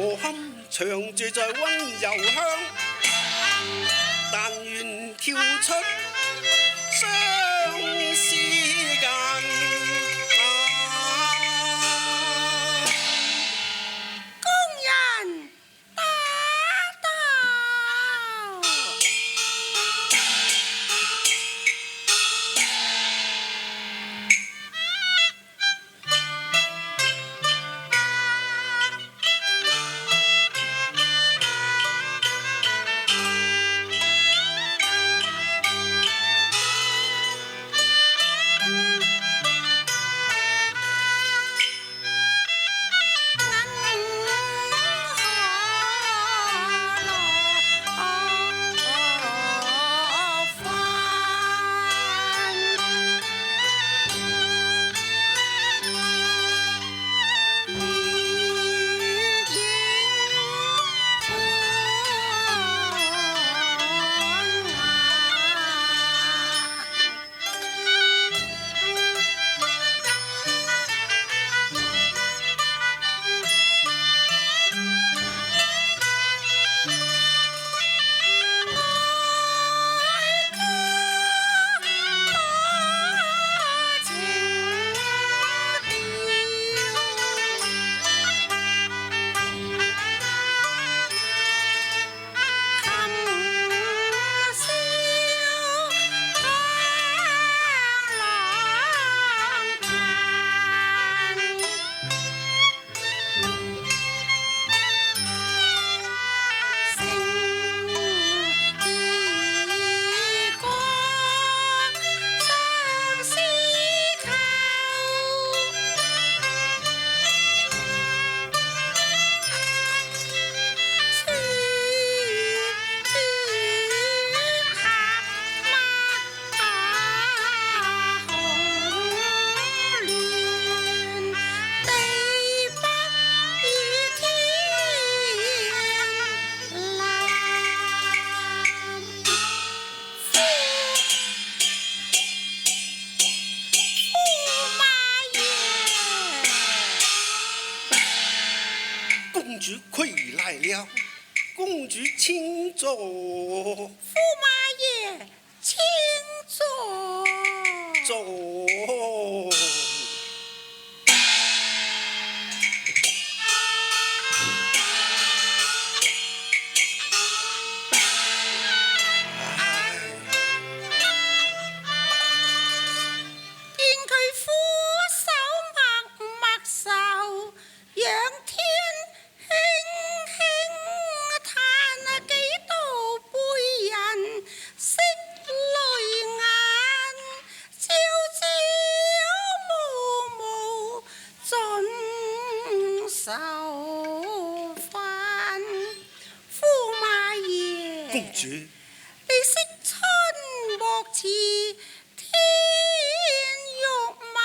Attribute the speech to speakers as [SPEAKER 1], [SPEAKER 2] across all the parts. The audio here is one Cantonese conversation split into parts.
[SPEAKER 1] 我堪長住在溫柔鄉，但願跳出相思間。公主回來了，公主請坐。
[SPEAKER 2] 驸馬爺，請坐。
[SPEAKER 1] 坐。公主，
[SPEAKER 2] 你惜春莫似天欲晚，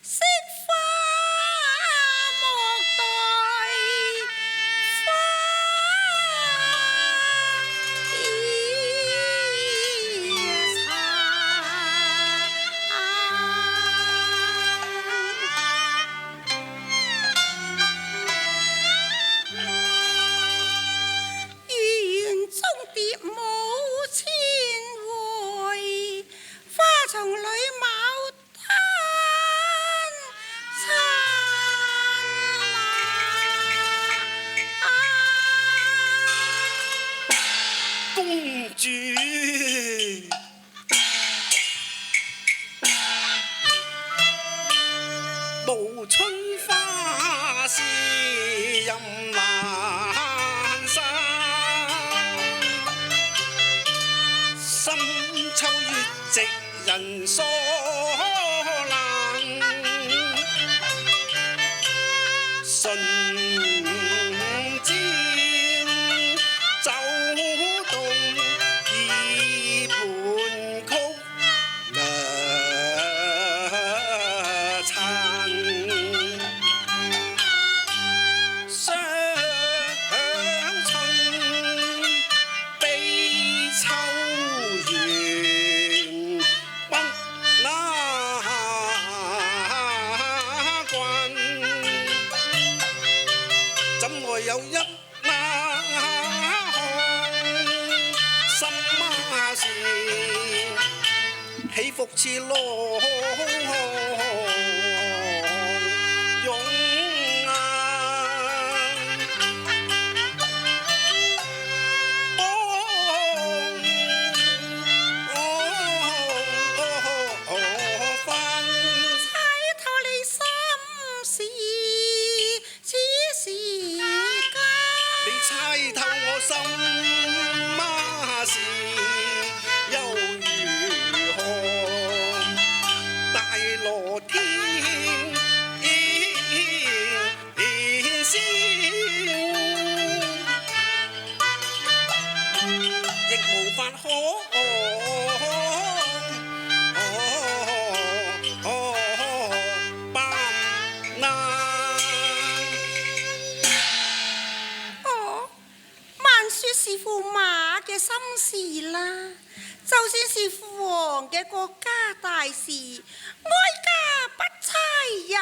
[SPEAKER 2] 惜花莫待花
[SPEAKER 1] 公主，無春花事任難散，深秋月夕人所難，順漸走動二半曲良殘，雙春悲秋圓，不能有一那什麼事，起伏似浪湧猜透我心嗎事，又如何？大羅天仙，亦無法可辦那。
[SPEAKER 2] 說是駙馬嘅心事啦，就算是父王嘅國家大事，哀家不猜又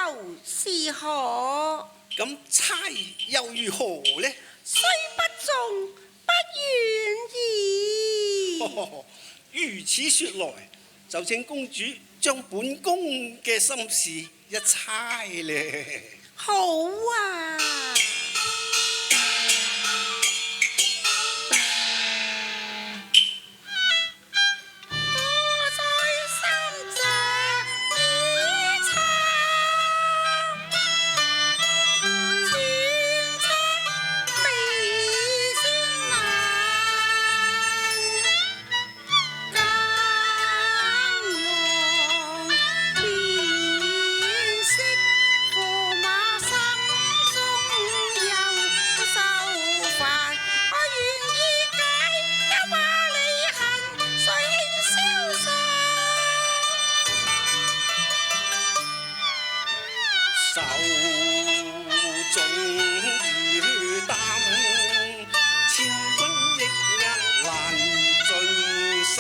[SPEAKER 2] 是何？
[SPEAKER 1] 咁猜又如何呢？
[SPEAKER 2] 雖不中，不願意。
[SPEAKER 1] 如此說來，就請公主將本宮嘅心事一猜咧。
[SPEAKER 2] 好啊。
[SPEAKER 1] 手中如擔，千鈞億一難盡散。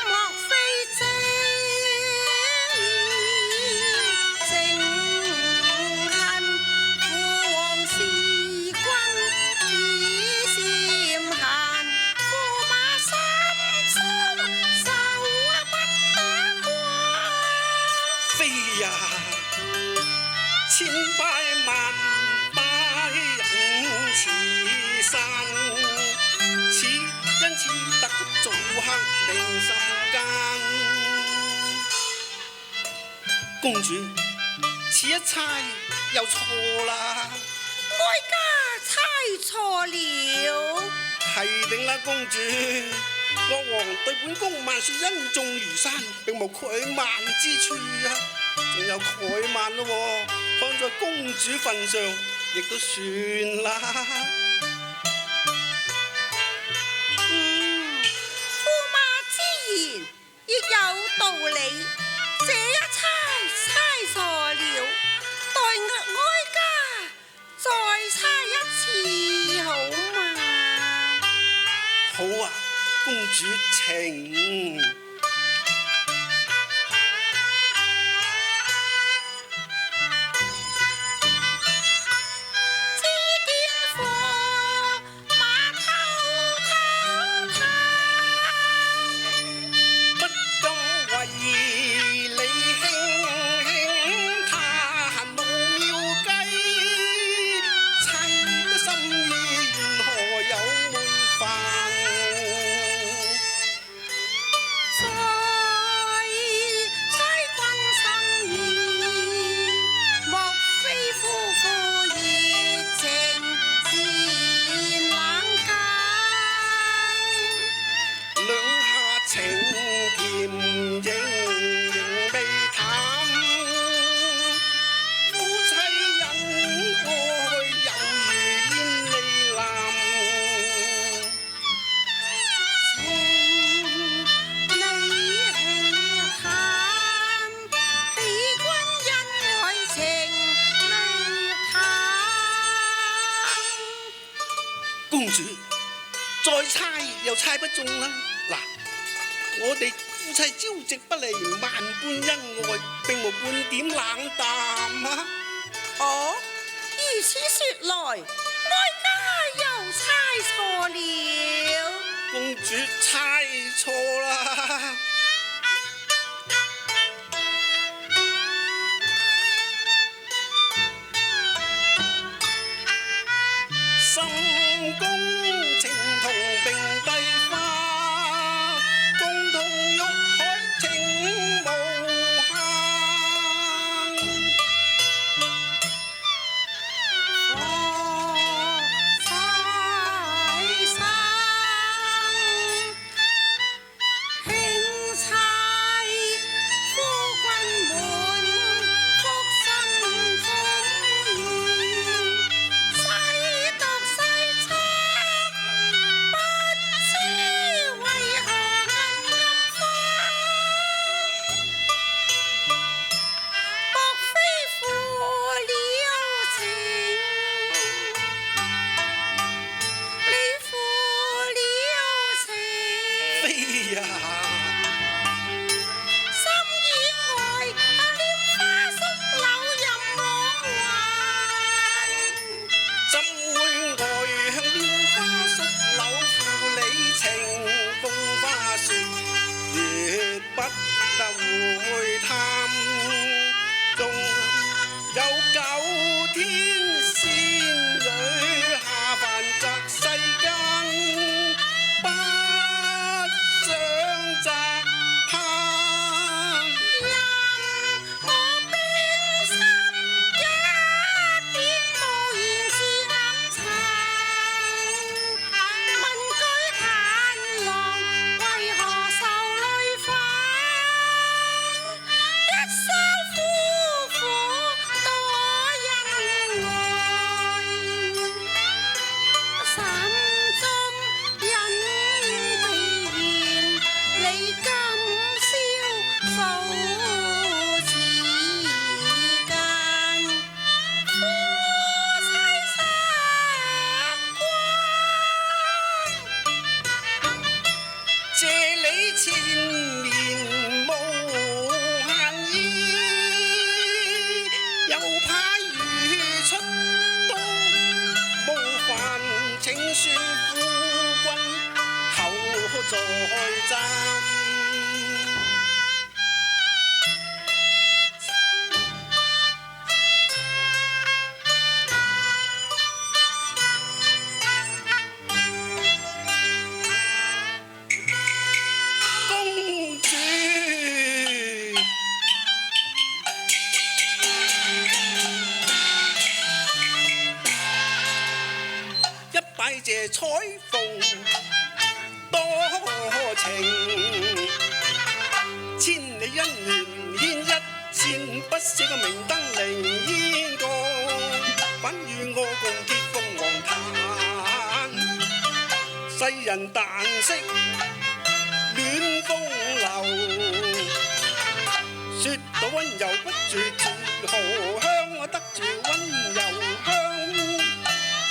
[SPEAKER 2] 莫非這情恨，父王是君已漸閒，駙馬心中愁不得過。
[SPEAKER 1] 非呀，千拜萬拜人辭散，此因此得早刻定心間。公主，此一猜又錯啦。
[SPEAKER 2] 哀家猜錯了。
[SPEAKER 1] 係定啦，公主。國王對本宮萬事恩重如山，並無怠慢之處啊！仲有怠慢咯，看在公主份上，亦都算啦。
[SPEAKER 2] 駙馬之言亦有道理，這一猜錯了，待哀家再猜一次好嘛？
[SPEAKER 1] 好啊，公主請。公主，再猜又猜不中啦！嗱，我哋夫妻朝夕不離，萬般恩愛，並無半點冷淡啊！
[SPEAKER 2] 哦，如此說來，哀家又猜錯了。
[SPEAKER 1] 公主猜錯啦。深宮情同並蒂花，共同玉海情無限。
[SPEAKER 2] 火柴生，輕猜夫君滿腹心中願，細讀細測，不知為何暗暗花。莫非負了情，你負了情。
[SPEAKER 1] 飛呀！
[SPEAKER 2] 心以外，拈花宿柳任我還。
[SPEAKER 1] 怎會愛向拈花宿柳負你情？風花雪月不得回探，縱有九天仙女下凡擇世間，不想擇攀。
[SPEAKER 2] 任我冰心一點無言自暗沉，問居嘆郎為何受淚分？一雙夫婦多恩愛，心中隱地緣，你今宵數時間，夫妻相關。
[SPEAKER 1] 謝你千年無限意，又怕如出刀冒犯，請恕夫君後再斬。公主一拜謝彩鳳多情，千里姻緣牽一線，不捨個明燈靈煙過，反與我共結鳳凰壇，世人但識戀風流，說到溫柔不絕荷香，我得住溫柔香，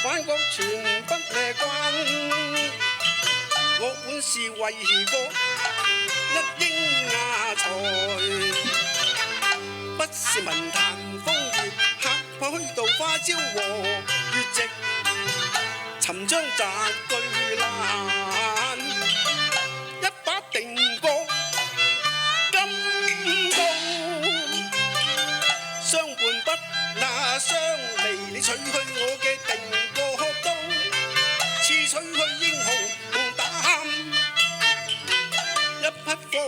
[SPEAKER 1] 反覺全不離關。我本是為個一應亞才，不是文壇風月，客怕虛度花朝和月夕，尋章摘句難，一把定過金刀，相伴不那相離，你取去我嘅定過刀，賜取去英雄膽，一匹火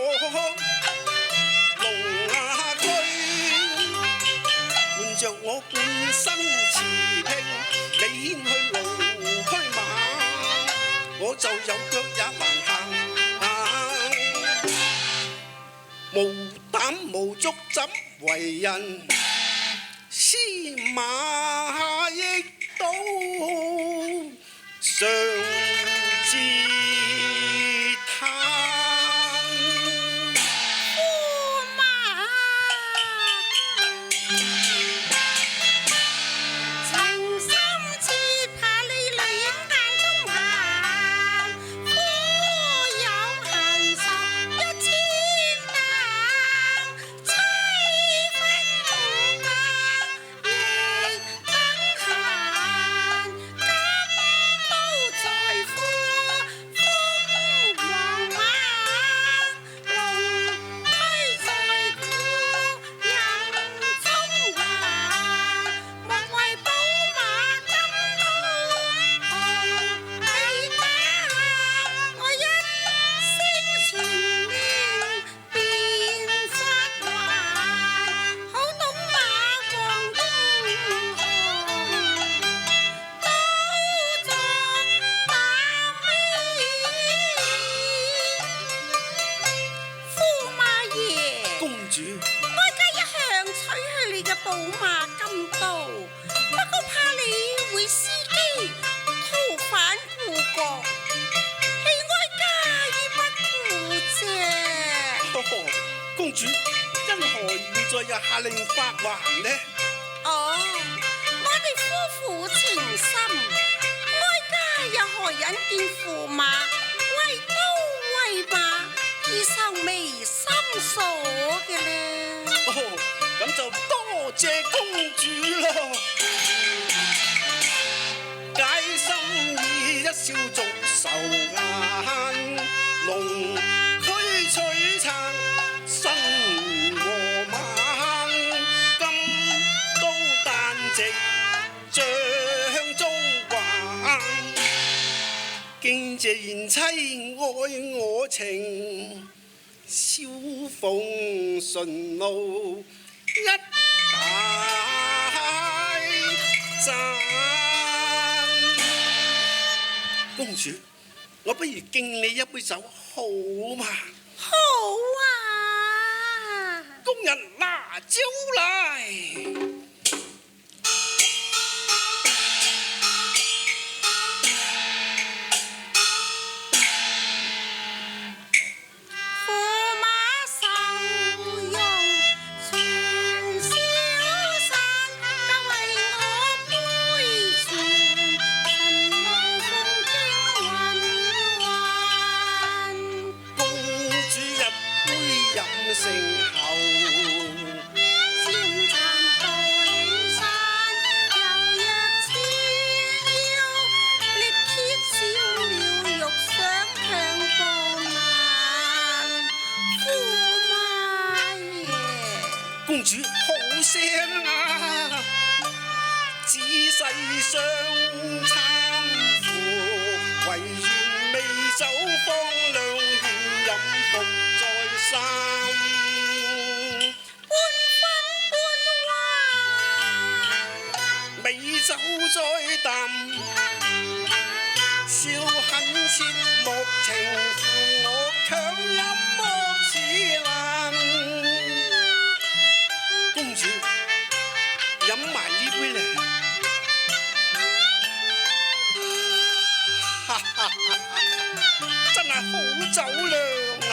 [SPEAKER 1] 龍牙駒，換着我半生持拼，你牽去龍驅馬，我就有腳也難行，無膽無足怎為人？司馬亦都常自嘆。
[SPEAKER 2] 駙馬情深切怕你淚影眼中行，夫有恨仇一千擔，妻分百，亦寶馬金刀，不過怕你會司機逃返故國，棄哀家於不顧啫。
[SPEAKER 1] 公主因何現在又下令發還呢？
[SPEAKER 2] 哦，我哋夫婦情深，哀家又何忍見駙馬為刀為馬而受眉心鎖嘅呢？
[SPEAKER 1] 咁就多謝公主咯。解心意一笑逐仇恨，龍驅璀璨身和猛，金刀旦夕將中橫。敬謝賢妻愛我情，宵逢順路一大讚。公主，我不如敬你一杯酒好嘛？
[SPEAKER 2] 好啊！
[SPEAKER 1] 工人拿酒來。公主好聲啊！只世上參父，唯願美酒芳兩願飲服在心，半分半還美酒再淡，笑懇切莫情負我強飲莫似難。公主，飲埋呢杯嚟，真係好酒量啊！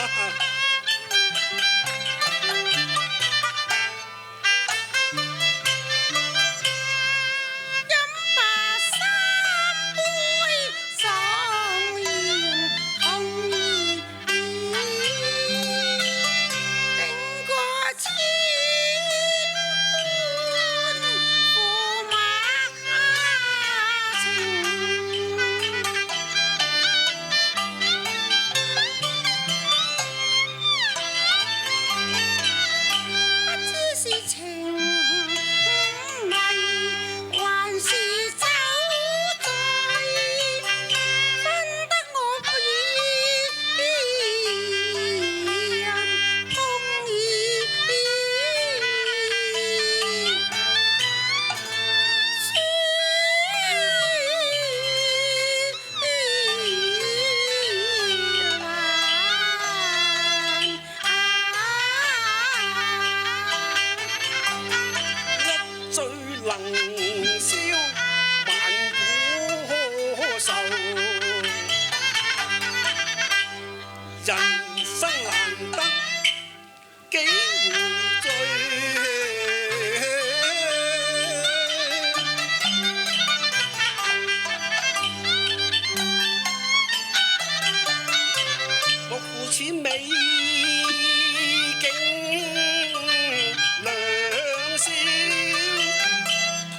[SPEAKER 1] 人生難得幾回醉，莫負此美景兩笑，徒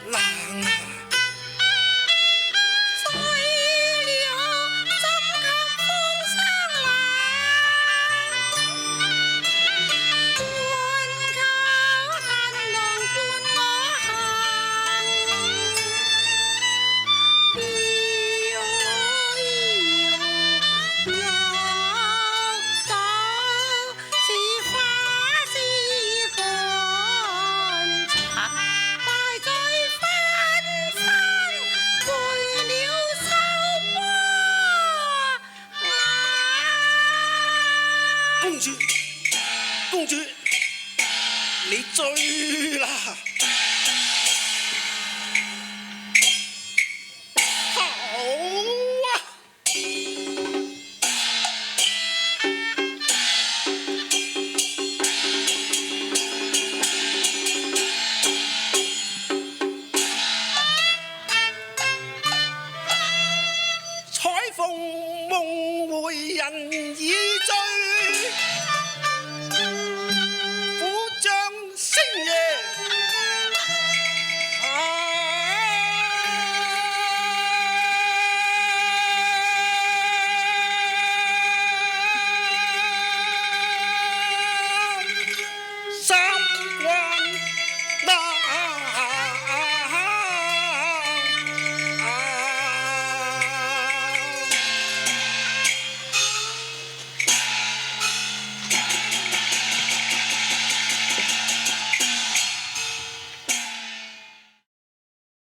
[SPEAKER 1] 冷啊！
[SPEAKER 2] 醉了怎禁風霜冷？換靠螳螂伴我行。
[SPEAKER 1] 公主，公主，你醉